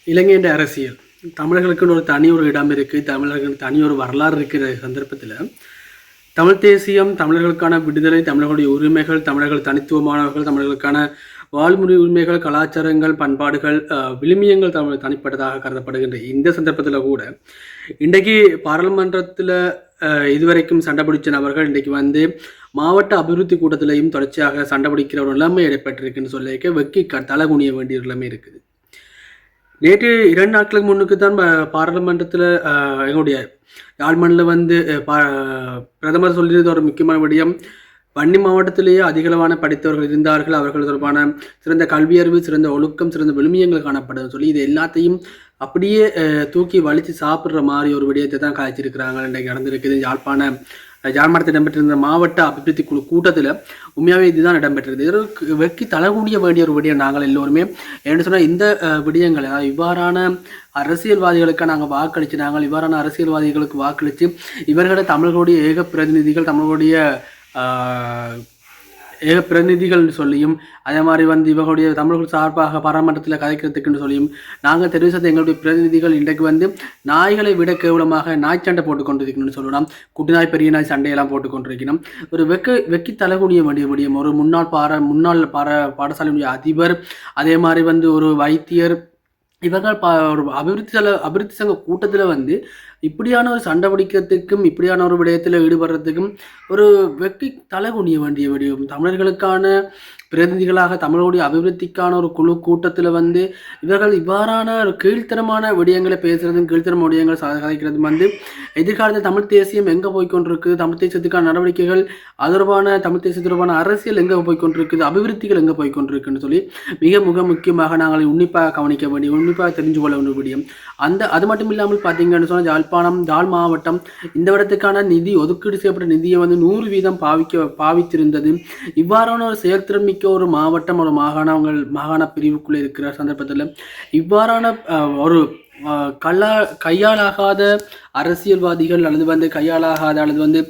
இலங்கையின் அரசியல் தமிழர்களுக்குன்னு ஒரு தனி ஒரு இடம் இருக்குது. தமிழர்களுக்கு தனி ஒரு வரலாறு இருக்கிற சந்தர்ப்பத்தில் தமிழ் தேசியம், தமிழர்களுக்கான விடுதலை, தமிழர்களுடைய உரிமைகள், தமிழர்கள் தனித்துவமானவர்கள், தமிழர்களுக்கான வாழ்முறை உரிமைகள், கலாச்சாரங்கள், பண்பாடுகள், விழுமியங்கள் தமிழ் தனிப்பட்டதாக கருதப்படுகின்ற இந்த சந்தர்ப்பத்தில் கூட இன்றைக்கு பாராளுமன்றத்தில் இதுவரைக்கும் சண்டை பிடிச்ச நபர்கள் இன்றைக்கு மாவட்ட அபிவிருத்தி கூட்டத்திலையும் தொடர்ச்சியாக சண்டை பிடிக்கிற ஒரு நிலைமை ஏற்பட்டிருக்குன்னு சொல்லியிருக்க வெக்கி தலை குனிய வேண்டிய ஒரு நிலைமை இருக்குது. நேற்று 2 நாட்களுக்கு முன்னுக்கு தான் பாராளுமன்றத்தில் எங்களுடைய யாழ்மண்ணில் பிரதமர் சொல்லியிருந்த ஒரு முக்கியமான விடயம், வன்னி மாவட்டத்திலேயே அதிகளவான படித்தவர்கள் இருந்தார்கள், அவர்கள் தொடர்பான சிறந்த கல்வியறிவு, சிறந்த ஒழுக்கம், சிறந்த விழுமியங்கள் காணப்படும் சொல்லி இது எல்லாத்தையும் அப்படியே தூக்கி வலித்து சாப்பிட்ற மாதிரி ஒரு விடயத்தை தான் காய்ச்சிருக்கிறாங்க. இன்றைக்கு நடந்திருக்குது யாழ்ப்பாணத்தில் இடம்பெற்றிருந்த மாவட்ட அபிவிருத்தி குழு கூட்டத்தில் உண்மையாகவே இதுதான் இடம்பெற்றிருது. இதற்கு வெக்கி தலகூடிய வேண்டிய ஒரு விடயம் நாங்கள் எல்லோருமே. என்ன சொன்னால் இந்த விடயங்கள், அதாவது இவ்வாறான அரசியல்வாதிகளுக்கு நாங்கள் வாக்களித்து, இவ்வாறான அரசியல்வாதிகளுக்கு வாக்களித்து இவர்களோட தமிழர்களுடைய ஏக பிரதிநிதிகள், தமிழர்களுடைய ஏக பிரதிநிதிகள்னு சொல்லியும், அதே மாதிரி இவங்களுடைய தமிழர்கள் சார்பாக பாராளுமன்றத்தில் கதைக்கிறதுக்குன்னு சொல்லியும் நாங்கள் தெரிவு செய்த எங்களுடைய பிரதிநிதிகள் இன்றைக்கு நாய்களை விட கேவலமாக நாய் சண்டை போட்டு கொண்டிருக்கணும்னு சொல்லலாம். குட்டி நாய் பெரிய நாய் சண்டையெல்லாம் போட்டு கொண்டிருக்கணும். ஒரு வெக்கி தலகுனிய வேண்டிய விடயம். ஒரு முன்னாள் பாடசாலையுடைய அதிபர், அதே மாதிரி ஒரு வைத்தியர், இவர்கள் ஒரு அபிவிருத்தி சங்க கூட்டத்தில் இப்படியான ஒரு சண்டை பிடிக்கிறதுக்கும் இப்படியான ஒரு விடயத்தில் ஈடுபடுறதுக்கும் ஒரு வெக்கி தலகுனிய வேண்டிய விடயம். தமிழர்களுக்கான பிரதிநிதிகளாக தமிழுடைய அபிவிருத்திக்கான ஒரு குழு கூட்டத்தில் இவர்கள் இவ்வாறான ஒரு கீழ்த்தரமான விடயங்களை பேசுறதும், கீழ்த்தரமான விடயங்களை கதைக்கிறதும் எதிர்காலத்தில் தமிழ் தேசியம் எங்கே போய்கொண்டிருக்குது, தமிழ் தேசியத்துக்கான நடவடிக்கைகள் அதற்கான தமிழ் தேசியத்திற்கான அரசியல் எங்கே போய்கொண்டிருக்குது, அபிவிருத்திகள் எங்கே போய்கொண்டிருக்குன்னு சொல்லி மிக முக்கியமாக நாங்கள் உன்னிப்பாக கவனிக்க வேண்டிய, உன்னிப்பாக தெரிஞ்சு கொள்ள வேண்டிய விடயம். அது மட்டும் இல்லாமல் பார்த்தீங்கன்னு சொன்னால் யாழ் மாவட்டம் இந்த இடத்துக்கான நிதி ஒதுக்கீடு செய்யப்பட்ட நிதியை 100% பாவித்திருந்தது. இவ்வாறான ஒரு செயற்திறன் ஒரு மாவட்டம், ஒரு மாகாண பிரிவுக்குள்ளே இருக்கிற சந்தர்ப்பத்தில் இவ்வாறான ஒரு கையாளாகாத அரசியல்வாதிகள் அல்லது கையாளாகாத அல்லது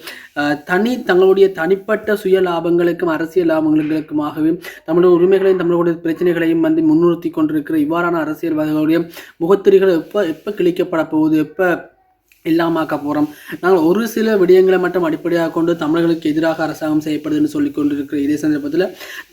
தங்களுடைய தனிப்பட்ட சுய லாபங்களுக்கும் அரசியல் லாபங்களுக்குமாகவே தமிழக உரிமைகளையும் தமிழர்களுடைய பிரச்சனைகளையும் முன்னிறுத்தி கொண்டிருக்கிற இவ்வாறான அரசியல்வாதிகளுடைய முகத்திரிகள் எப்போ கிழிக்கப்பட போகுது, எப்போ இல்லாமாக்க போகிறோம். நாங்கள் ஒரு சில விடயங்களை மட்டும் அடிப்படையாக கொண்டு தமிழர்களுக்கு எதிராக அரசாங்கம் செய்யப்படுதுன்னு சொல்லி கொண்டிருக்கிற இதே சந்தர்ப்பத்தில்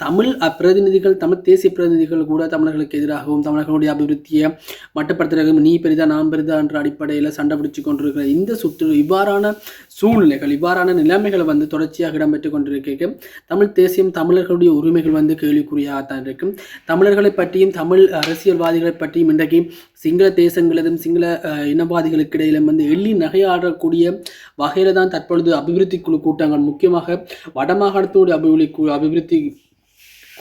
தமிழ் பிரதிநிதிகள், தமிழ் தேசிய பிரதிநிதிகள் கூட தமிழர்களுக்கு எதிராகவும் தமிழர்களுடைய அபிவிருத்தியை மட்டுப்படுத்துறதும் நீ பெரிதா நான் பெரிதா என்ற அடிப்படையில் சண்டை பிடிச்சு கொண்டிருக்கிற இந்த இவ்வாறான சூழ்நிலைகள், இவ்வாறான நிலைமைகளை தொடர்ச்சியாக இடம்பெற்று கொண்டிருக்க தமிழ் தேசியம், தமிழர்களுடைய உரிமைகள் கேள்விக்குறியாகத்தான் இருக்கும். தமிழர்களை பற்றியும் தமிழ் அரசியல்வாதிகளை பற்றியும் இன்றைக்கு சிங்கள தேசங்களதும் சிங்கள இனவாதிகளுக்கு இடையிலும் எள்ளி நகையாடக்கூடிய வகையில தான் தற்பொழுது அபிவிருத்தி குழு கூட்டங்கள், முக்கியமாக வடமாகாணத்தினுடைய அபிவிருத்தி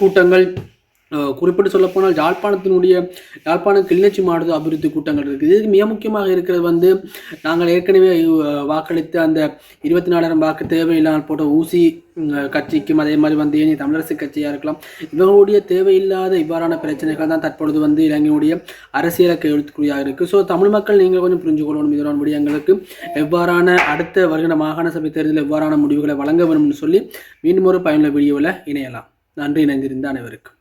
கூட்டங்கள், குறிப்பிட்டு சொல்ல போனால் யாழ்ப்பாணம் கிளிநொச்சி மாவட்ட அபிவிருத்தி கூட்டங்கள் இருக்குது. இதுக்கு மிக முக்கியமாக இருக்கிறது நாங்கள் ஏற்கனவே வாக்களித்த அந்த 24,000 வாக்கு தேவையில்லாமல் போட்ட ஊசி கட்சிக்கும், அதே மாதிரி ஏனி தமிழரசு கட்சியாக இருக்கலாம், இவர்களுடைய தேவையில்லாத இவ்வாறான பிரச்சனைகள் தான் தற்பொழுது இலங்கையுடைய அரசியலை கேள்விக்குறியாக இருக்குது. ஸோ தமிழ் மக்கள் நீங்கள் கொஞ்சம் புரிஞ்சு கொள்ளணும். இதனால் விடயங்களுக்கு எவ்வாறான அடுத்த வருகிற மாகாண சபை தேர்தலில் எவ்வாறான முடிவுகளை வழங்க வேணும்னு சொல்லி மீண்டும் ஒரு பயனுள்ள வீடியோவில் இணையலாம். நன்றி. இணைந்திருந்த அனைவருக்கும்.